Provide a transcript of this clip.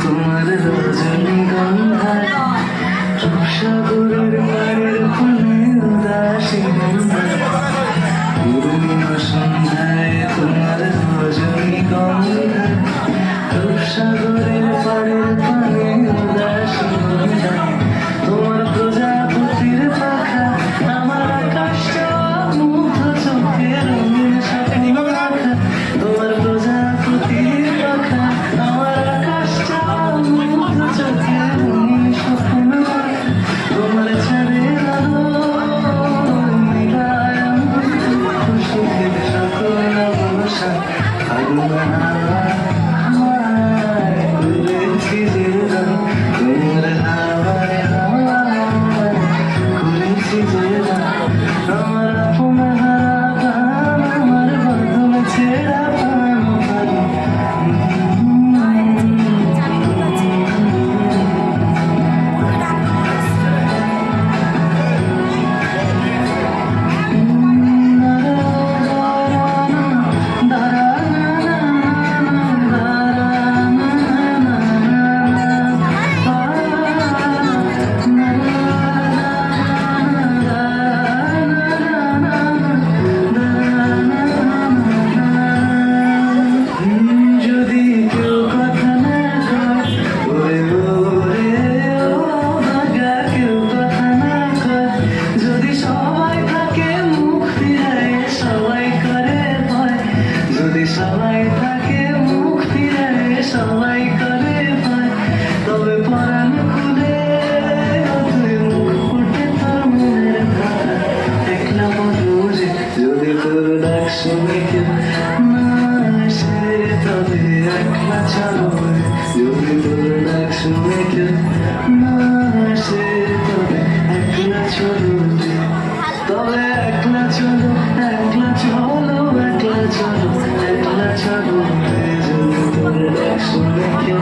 তোমার রজনীগন্ধায় রূপসাগরের পাড়ের কোণে উদাসী পূর্ণিমা সন্ধ্যায় তোমার রজনীগন্ধায় রূপসাগরের পাড়ের কোণে উদাসী তোমার প্রজাপতির পাখা আমার আকাশটা মুগ্ধ চোখে রঙিন স্বপ্ন রাখা তোমার প্রজাপতির পাখা আমার আকাশটা মুগ্ধ চোখে রঙিন স্বপ্ন রাখা তোমার ছেড়ে আলো মিলায় খুশিতে সকল অবসা আগুন হাওয়ায় উড়েছি যে তোমার হাওয়ায় করেছি যে আমার আপন হারা আমার বদল ছেড়া সবাই থাকে মুখ ফিরে সবাই করে পায় তবে পরাণ খুলে তুই মুখ ফুটে তোর মনের কথা একলা বলুরে যদি তোর ডাক শুনে কেউ না আসে তবে একলা চলো যদি তোর ডাক শুনে কেউ না আসে তবে একলা চলো তবে একলা চলো একলা চলো একলা চলো একলা চলো যদি তোর ডাক শুনে কেউ